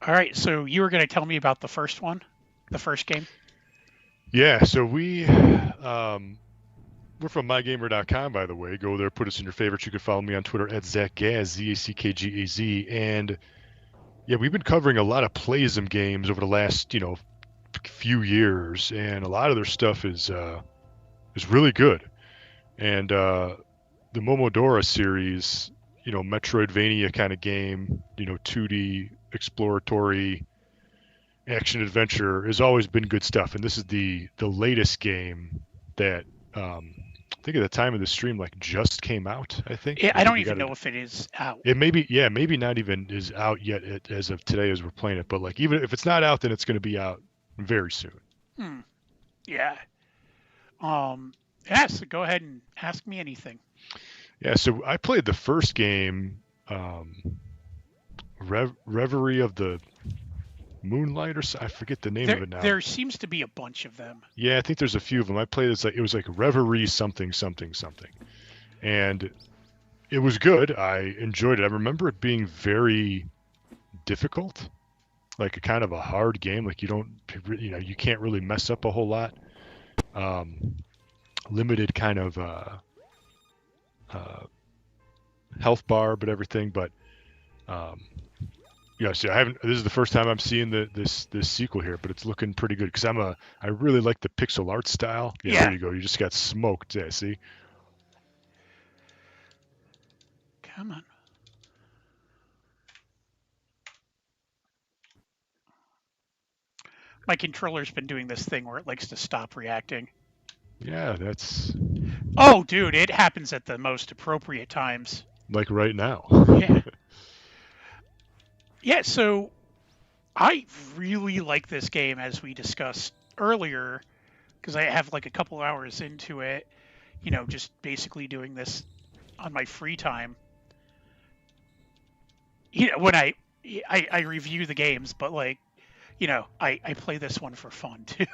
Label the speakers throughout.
Speaker 1: All right, so you were going to tell me about the first one, the first game?
Speaker 2: Yeah, so we're from MyGamer.com, by the way. Go there, put us in your favorites. You can follow me on Twitter at ZachGaz, ZACKGAZ. And yeah, we've been covering a lot of Playism games over the last, few years, and a lot of their stuff is really good. And the Momodora series, Metroidvania kind of game, 2D exploratory action adventure has always been good stuff. And this is the latest game that I think at the time of the stream like just came out. I think
Speaker 1: I
Speaker 2: I think
Speaker 1: don't
Speaker 2: we
Speaker 1: even
Speaker 2: got it.
Speaker 1: know if it is out.
Speaker 2: It maybe not even is out yet as of today as we're playing it. But like even if it's not out, then it's going to be out very soon.
Speaker 1: Hmm. Yeah. Um. Yeah. So go ahead and ask me anything.
Speaker 2: Yeah. So I played the first game, Reverie of the Moonlight, I forget the name of
Speaker 1: There,
Speaker 2: it now.
Speaker 1: there seems to be a bunch of them.
Speaker 2: Yeah, I think there's a few of them. I played it was like Reverie something something something, and it was good. I enjoyed it. I remember it being very difficult, like a kind of a hard game. Like you can't really mess up a whole lot. Um, Limited kind of uh, health bar, but everything. But um, yeah, see, I haven't. This is the first time I'm seeing this sequel here, but it's looking pretty good because I really like the pixel art style. Yeah, there
Speaker 1: Yeah.
Speaker 2: you go. You just got smoked. Yeah, see.
Speaker 1: Come on. My controller's been doing this thing where it likes to stop reacting.
Speaker 2: Yeah, that's
Speaker 1: Oh, dude, it happens at the most appropriate times.
Speaker 2: like right now.
Speaker 1: Yeah. Yeah. So I really like this game, as we discussed earlier, because I have like a couple hours into it. Just basically doing this on my free time. When I review the games, but like I play this one for fun too.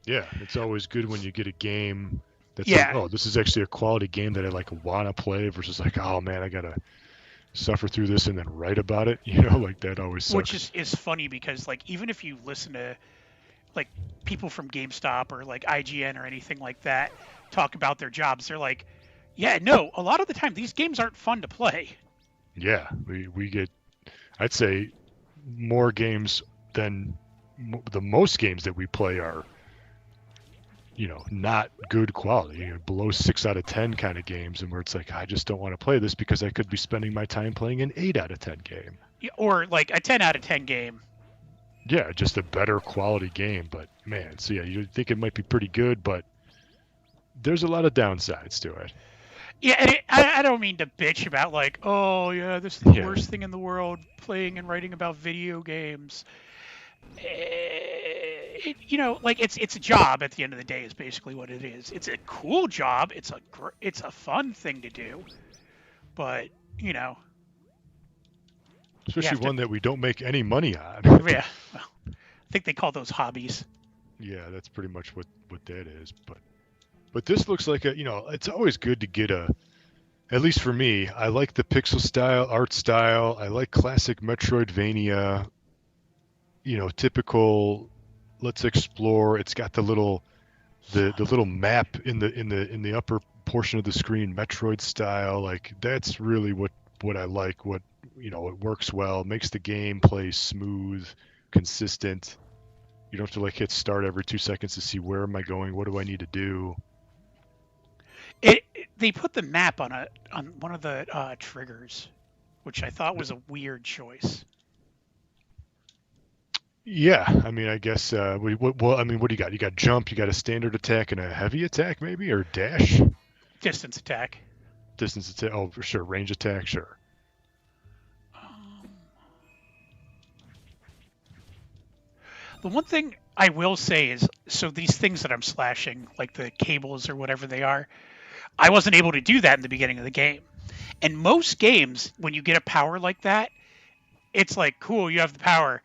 Speaker 2: Yeah, it's always good when you get a game that's like,
Speaker 1: Yeah,
Speaker 2: oh, this is actually a quality game that I like want to play versus like, oh man, I gotta suffer through this and then write about it. Like that always
Speaker 1: which
Speaker 2: sucks.
Speaker 1: is funny because like even if you listen to like people from GameStop or like IGN or anything like that talk about their jobs, they're like, yeah, no, a lot of the time these games aren't fun to play.
Speaker 2: Yeah, we get, I'd say, more games than the most games that we play are, not good quality, below 6 out of 10 kind of games, and where it's like I just don't want to play this because I could be spending my time playing an 8 out of 10 game.
Speaker 1: Or like a 10 out of 10 game.
Speaker 2: Yeah, just a better quality game, but man, so yeah, you think it might be pretty good, but there's a lot of downsides to it.
Speaker 1: Yeah, and I don't mean to bitch about like, oh yeah, this is the
Speaker 2: Yeah,
Speaker 1: worst thing in the world, playing and writing about video games. Like it's a job at the end of the day is basically what it is. It's a cool job. It's a fun thing to do, but you know you
Speaker 2: especially
Speaker 1: have to.
Speaker 2: one that we don't make any money on.
Speaker 1: Yeah, well, I think they call those hobbies.
Speaker 2: Yeah, that's pretty much what that is. But this looks like it's always good to get a. At least for me, I like the pixel style, art style. I like classic Metroidvania. Typical. Let's explore. It's got the little map in the upper portion of the screen, Metroid style. Like that's really what I like. What it works well, makes the game play smooth, consistent. You don't have to like hit start every 2 seconds to see where am I going, what do I need to do.
Speaker 1: They put the map on one of the triggers, which I thought was a weird choice.
Speaker 2: Yeah, I mean, I guess. Well, I mean, what do you got? You got jump, you got a standard attack and a heavy attack, maybe, or dash,
Speaker 1: Distance attack.
Speaker 2: distance attack. Oh, for sure, range attack, sure.
Speaker 1: Um, the one thing I will say is, so these things that I'm slashing, like the cables or whatever they are, I wasn't able to do that in the beginning of the game. And most games, when you get a power like that, it's like, cool, you have the power.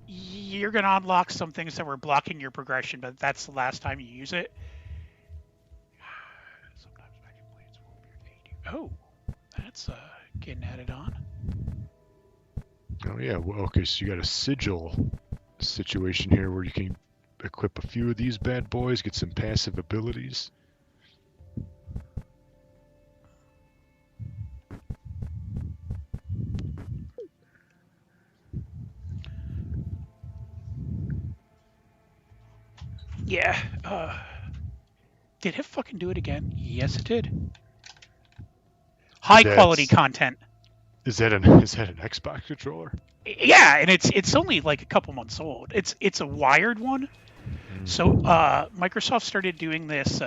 Speaker 1: You're going to unlock some things that were blocking your progression, but that's the last time you use it. Sometimes I can play it's Oh, that's getting added on.
Speaker 2: Oh yeah. Well, okay, so you got a sigil situation here where you can equip a few of these bad boys, get some passive abilities.
Speaker 1: Yeah. Did it fucking do it again? Yes, it did. High quality
Speaker 2: That's
Speaker 1: content.
Speaker 2: is that an Xbox controller?
Speaker 1: Yeah, and it's only like a couple months old. It's a wired one. So Microsoft started doing this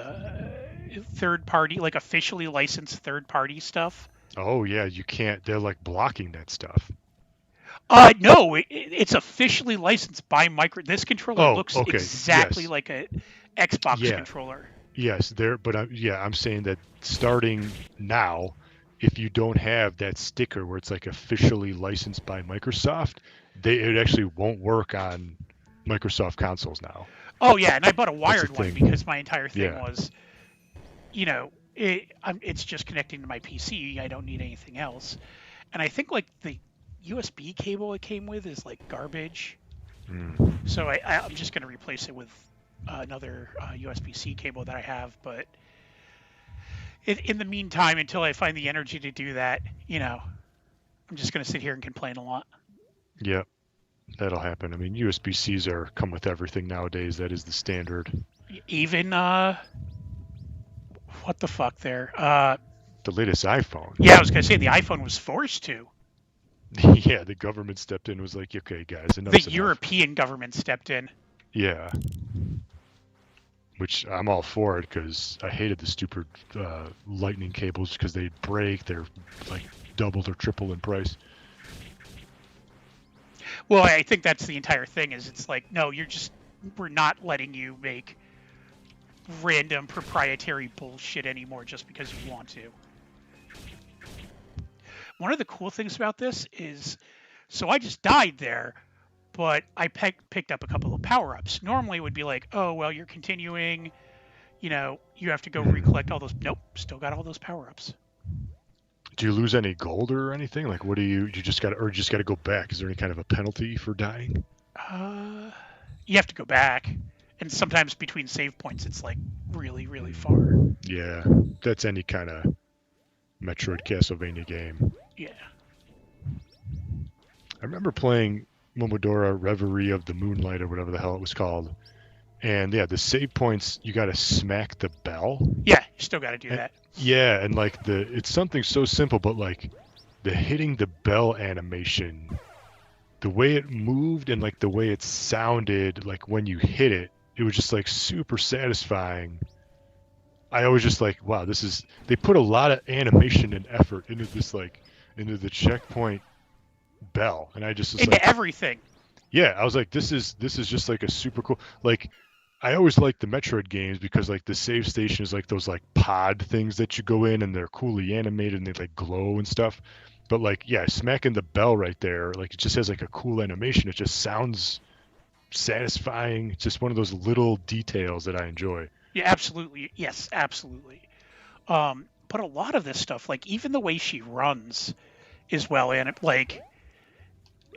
Speaker 1: third party, like officially licensed third party stuff.
Speaker 2: Oh yeah, you can't. They're like blocking that stuff.
Speaker 1: No, it's officially licensed by Micro. This controller
Speaker 2: Oh,
Speaker 1: looks
Speaker 2: okay.
Speaker 1: exactly
Speaker 2: Yes.
Speaker 1: like a Xbox
Speaker 2: Yeah.
Speaker 1: controller.
Speaker 2: Yes. There. But yeah, I'm saying that starting now, if you don't have that sticker where it's like officially licensed by Microsoft, it actually won't work on Microsoft consoles now.
Speaker 1: Oh yeah, and I bought a
Speaker 2: That's the
Speaker 1: wired one
Speaker 2: thing.
Speaker 1: because my entire thing
Speaker 2: Yeah.
Speaker 1: was, it's just connecting to my PC. I don't need anything else. And I think like the USB cable it came with is like garbage.
Speaker 2: Mm.
Speaker 1: So I'm just going to replace it with another USB-C cable that I have. But in the meantime, until I find the energy to do that, I'm just going to sit here and complain a lot.
Speaker 2: Yep. That'll happen. I mean, USB-Cs come with everything nowadays. That is the standard.
Speaker 1: Even what the fuck there?
Speaker 2: The latest iPhone.
Speaker 1: Yeah, I was going to say the iPhone was forced to.
Speaker 2: Yeah, the government stepped in and was like, okay, guys,
Speaker 1: The
Speaker 2: enough's enough.
Speaker 1: European government stepped in.
Speaker 2: Yeah. Which I'm all for it because I hated the stupid lightning cables because they break. They're like doubled or triple in price.
Speaker 1: Well, I think that's the entire thing. Is it's like, no, we're not letting you make random proprietary bullshit anymore just because you want to. One of the cool things about this is, so I just died there, but I picked up a couple of power-ups. Normally it would be like, oh, well, you're continuing, you have to go recollect all those. Nope, still got all those power-ups.
Speaker 2: Do you lose any gold or anything? Like, what do you just got to go back? Is there any kind of a penalty for dying?
Speaker 1: You have to go back, and sometimes between save points, it's like really, really far.
Speaker 2: Yeah, that's any kind of Metroid Castlevania game.
Speaker 1: Yeah.
Speaker 2: I remember playing Momodora Reverie of the Moonlight or whatever the hell it was called. And yeah, the save points, you got to smack the bell.
Speaker 1: Yeah, you still got to do that.
Speaker 2: Yeah, and like it's something so simple, but like the hitting the bell animation, the way it moved and like the way it sounded, like when you hit it, it was just like super satisfying. I always just like, wow, they put a lot of animation and effort into the checkpoint bell, and I just was
Speaker 1: into
Speaker 2: like
Speaker 1: everything.
Speaker 2: Yeah, I was like, this is just like a super cool. Like, I always like the Metroid games because like the save station is like those like pod things that you go in and they're coolly animated and they like glow and stuff. But like, yeah, smacking the bell right there, like it just has like a cool animation. It just sounds satisfying. It's just one of those little details that I enjoy.
Speaker 1: Yeah, absolutely. Yes, absolutely. But a lot of this stuff, like even the way she runs, is well in it. Like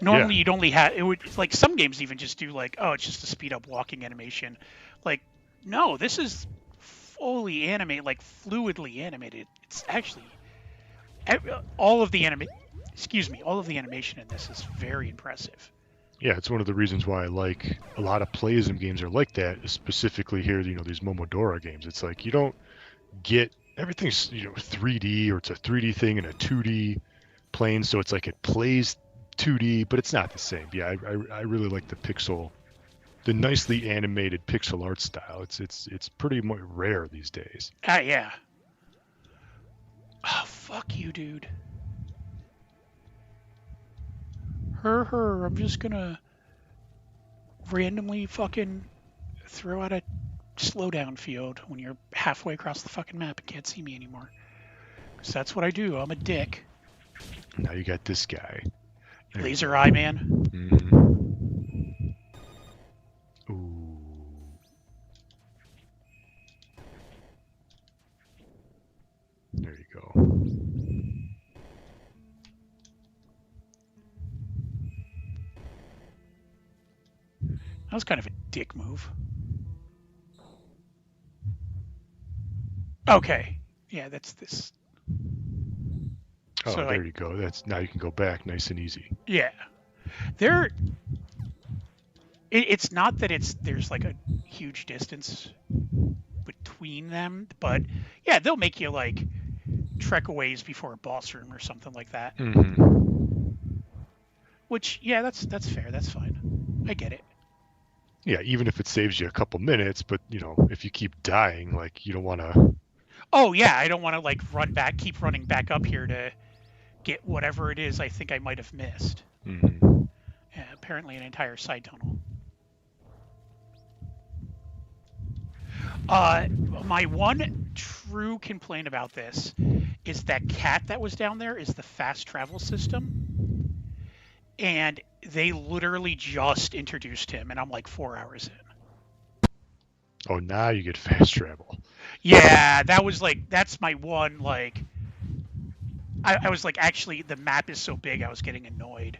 Speaker 1: normally you'd only have it would like some games even just do like, oh, it's just a speed up walking animation. Like no, this is fully animated, like fluidly animated. It's actually all of the animation in this is very impressive.
Speaker 2: Yeah, it's one of the reasons why I like a lot of playism games are like that. Specifically here, these Momodora games. It's like you don't get everything's 3D or it's a 3D thing in a 2D plane, so it's like it plays 2D, but it's not the same. Yeah, I really like the nicely animated pixel art style. It's pretty rare these days.
Speaker 1: Yeah. Oh, fuck you, dude. I'm just gonna randomly fucking throw out a slowdown field when you're halfway across the fucking map and can't see me anymore. Because that's what I do. I'm a dick.
Speaker 2: Now you got this guy.
Speaker 1: Laser Eye Man.
Speaker 2: Mm-hmm. Ooh. There you go.
Speaker 1: That was kind of a dick move. Okay. Yeah, that's this.
Speaker 2: Oh,
Speaker 1: So
Speaker 2: there you go. Now you can go back nice and easy.
Speaker 1: yeah. It's not that there's like a huge distance between them, but yeah, they'll make you like trek a ways before a boss room or something like that. Which, yeah, that's fair. That's fine. I get it.
Speaker 2: Yeah, even if it saves you a couple minutes, but if you keep dying, like you don't want to.
Speaker 1: Oh yeah, I don't want to like keep running back up here to get whatever it is I think I might have missed. Yeah, apparently an entire side tunnel. My one true complaint about this is that cat that was down there is the fast travel system. And they literally just introduced him, and I'm like 4 hours in.
Speaker 2: Oh, now you get fast travel.
Speaker 1: Yeah, that's my one, like, I was like, actually, the map is so big, I was getting annoyed.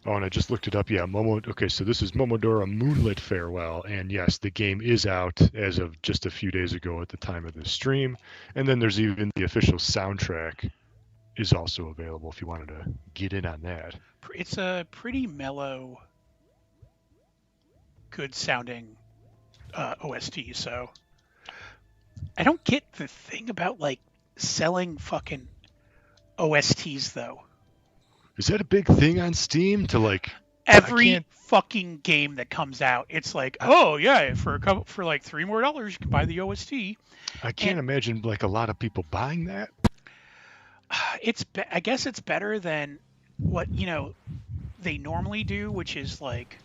Speaker 2: Oh, and I just looked it up. Yeah, Okay, so this is Momodora Moonlit Farewell, and yes, the game is out as of just a few days ago at the time of this stream. And then there's even the official soundtrack is also available if you wanted to get in on that.
Speaker 1: It's a pretty mellow, good sounding OST. So I don't get the thing about like selling fucking OSTs though.
Speaker 2: Is that a big thing on Steam to like
Speaker 1: every fucking game that comes out? It's like, oh yeah, for like $3 more you can buy the OST.
Speaker 2: I can't imagine like a lot of people buying that.
Speaker 1: I guess it's better than what they normally do, which is like,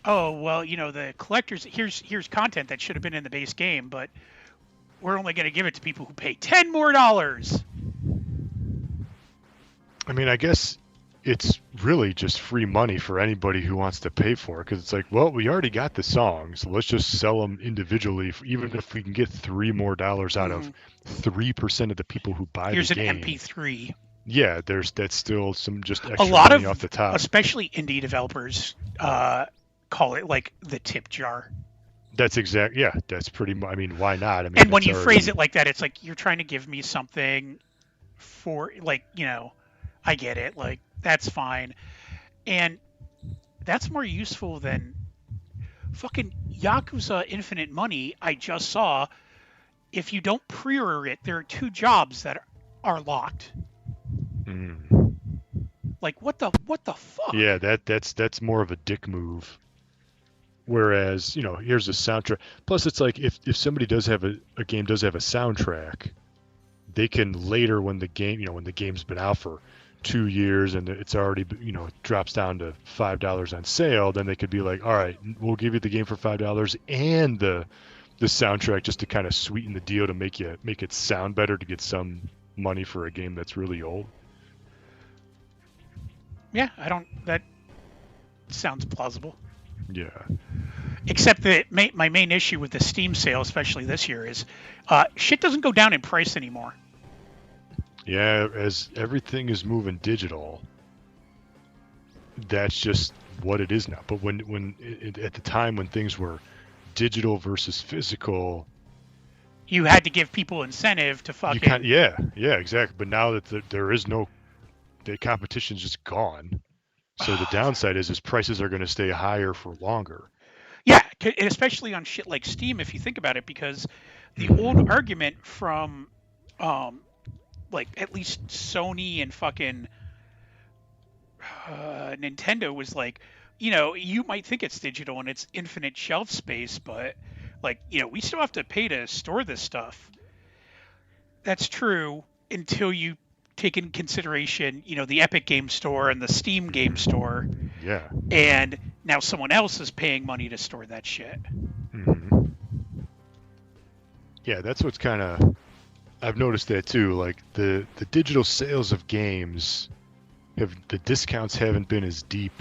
Speaker 1: oh well, the collectors here's content that should have been in the base game, but we're only going to give it to people who pay $10 more.
Speaker 2: I mean, I guess it's really just free money for anybody who wants to pay for it, because it's like, well, we already got the songs, so let's just sell them individually, even if we can get $3 more out of 3% of the people who buy the game.
Speaker 1: Here's an MP3.
Speaker 2: Yeah, that's still some just extra money off the top.
Speaker 1: Especially indie developers call it like the tip jar.
Speaker 2: That's that's pretty much, I mean, why not? I mean,
Speaker 1: and when you phrase it like that, it's like you're trying to give me something for, like, I get it, like, that's fine. And that's more useful than fucking Yakuza Infinite Money. I just saw, if you don't pre-order it, there are 2 jobs that are locked. Like, what the fuck?
Speaker 2: Yeah, that's more of a dick move. Whereas, here's a soundtrack. Plus, it's like if somebody does have a game does have a soundtrack, they can later, when the game's been out for 2 years and it's already, drops down to $5 on sale, then they could be like, all right, we'll give you the game for $5 and the soundtrack, just to kind of sweeten the deal, to make it sound better, to get some money for a game that's really old.
Speaker 1: Yeah, that sounds plausible.
Speaker 2: Yeah.
Speaker 1: Except that my main issue with the Steam sale, especially this year, is shit doesn't go down in price anymore.
Speaker 2: Yeah, as everything is moving digital, that's just what it is now. But at the time when things were digital versus physical,
Speaker 1: you had to give people incentive to fucking...
Speaker 2: Yeah, exactly. But now that there is no... The competition's just gone. So the downside is prices are going to stay higher for longer.
Speaker 1: Yeah, especially on shit like Steam, if you think about it, because the old argument from, like, at least Sony and fucking Nintendo was like, you might think it's digital and it's infinite shelf space, but, like, we still have to pay to store this stuff. That's true until you take in consideration, the Epic Game Store and the Steam Game Store.
Speaker 2: Yeah.
Speaker 1: And now someone else is paying money to store that shit.
Speaker 2: Mm-hmm. Yeah, that's what's kind of... I've noticed that too. Like, the digital sales of games, the discounts haven't been as deep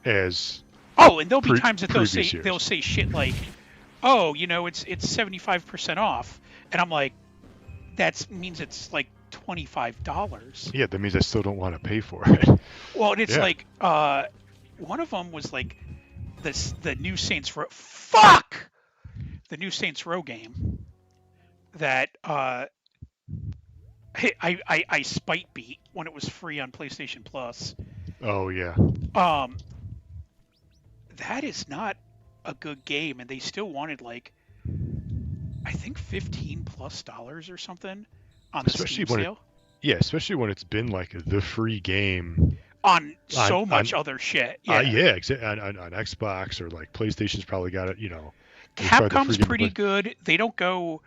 Speaker 2: as...
Speaker 1: Oh, and there'll be times that
Speaker 2: they'll
Speaker 1: say shit like, oh, it's 75% off. And I'm like, that means it's like $25.
Speaker 2: Yeah, that means I still don't want to pay for it.
Speaker 1: Well, and it's like, one of them was like the new Saints Row. Fuck! The new Saints Row game that I spite beat when it was free on PlayStation Plus.
Speaker 2: Oh yeah.
Speaker 1: Um, that is not a good game, and they still wanted like I think $15+ or something on the
Speaker 2: Especially
Speaker 1: Steam
Speaker 2: when
Speaker 1: sale
Speaker 2: especially when it's been like the free game
Speaker 1: on
Speaker 2: on
Speaker 1: so much other shit.
Speaker 2: yeah, on Xbox or like PlayStation's probably got it. It's probably the free
Speaker 1: Capcom's
Speaker 2: game.
Speaker 1: pretty good. They don't go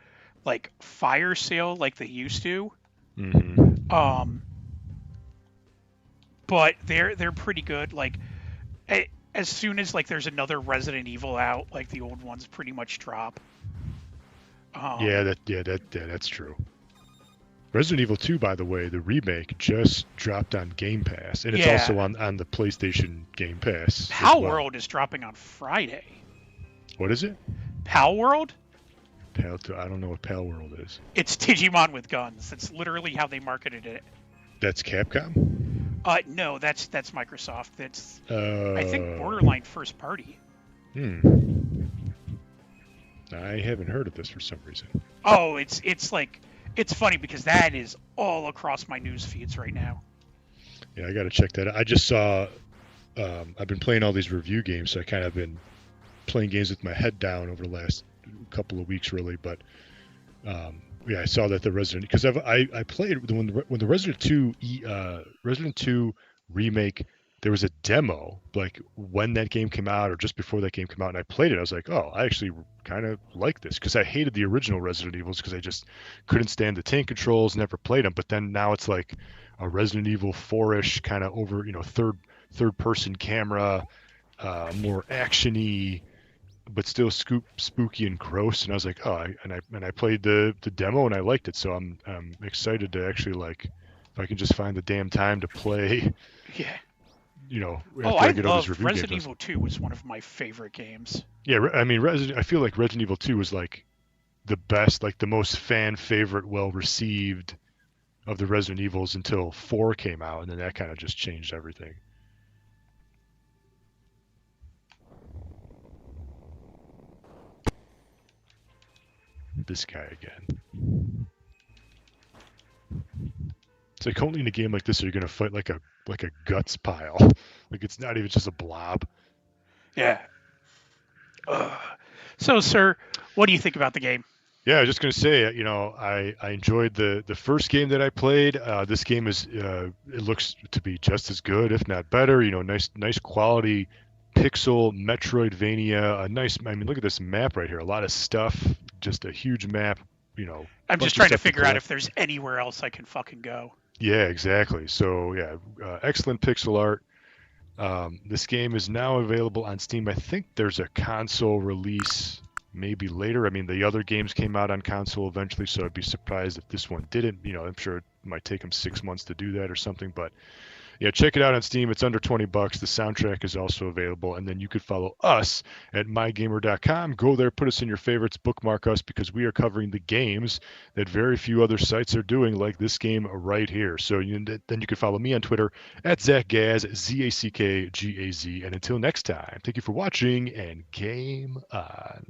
Speaker 1: like fire sale like they used to.
Speaker 2: Mm-hmm.
Speaker 1: But they're pretty good. Like as soon as like there's another Resident Evil out, like the old ones pretty much drop.
Speaker 2: That's true. Resident Evil 2, by the way, the remake just dropped on Game Pass, and it's also on the PlayStation Game Pass.
Speaker 1: Pal World is dropping on Friday.
Speaker 2: What is it?
Speaker 1: Pal World?
Speaker 2: I don't know what Pal World is.
Speaker 1: It's Digimon with guns. That's literally how they marketed it.
Speaker 2: That's Capcom?
Speaker 1: No, that's Microsoft. That's I think Borderline first party.
Speaker 2: I haven't heard of this for some reason.
Speaker 1: Oh, it's like it's funny because that is all across my news feeds right now.
Speaker 2: Yeah, I got to check that out. I just saw I've been playing all these review games, so I kind of been playing games with my head down over the last couple of weeks, really. But yeah, I saw that the Resident because I played when the Resident 2 remake. There was a demo like when that game came out or just before that game came out, and I played it. I was like, oh, I actually kind of like this because I hated the original Resident Evils because I just couldn't stand the tank controls, never played them. But then now it's like a Resident Evil 4-ish kind of over, third person camera, more actiony, but still spooky and gross. And I was like, oh, I played the demo and I liked it. So I'm excited to actually like if I can just find the damn time to play.
Speaker 1: Yeah.
Speaker 2: I love
Speaker 1: Resident Evil 2 was one of my favorite games.
Speaker 2: Yeah, I mean, I feel like Resident Evil 2 was like the best, like the most fan favorite, well received of the Resident Evils until 4 came out, and then that kind of just changed everything. This guy again. It's like only in a game like this are you gonna fight like a guts pile. Like it's not even just a blob.
Speaker 1: Yeah. So, sir, what do you think about the game?
Speaker 2: Yeah, I was just gonna say, I enjoyed the first game that I played. This game is it looks to be just as good, if not better. Nice quality pixel Metrodvania. I mean, look at this map right here. A lot of stuff. Just a huge map.
Speaker 1: I'm just trying to figure out if there's anywhere else I can fucking go.
Speaker 2: Yeah, exactly. So yeah, excellent pixel art. This game is now available on Steam. I think there's a console release maybe later. I mean, the other games came out on console eventually, so I'd be surprised if this one didn't. I'm sure it might take them 6 months to do that or something. But yeah, check it out on Steam. It's under $20. The soundtrack is also available. And then you could follow us at MyGamer.com. Go there, put us in your favorites, bookmark us because we are covering the games that very few other sites are doing, like this game right here. So then you can follow me on Twitter at ZachGaz, ZACKGAZ. And until next time, thank you for watching and game on.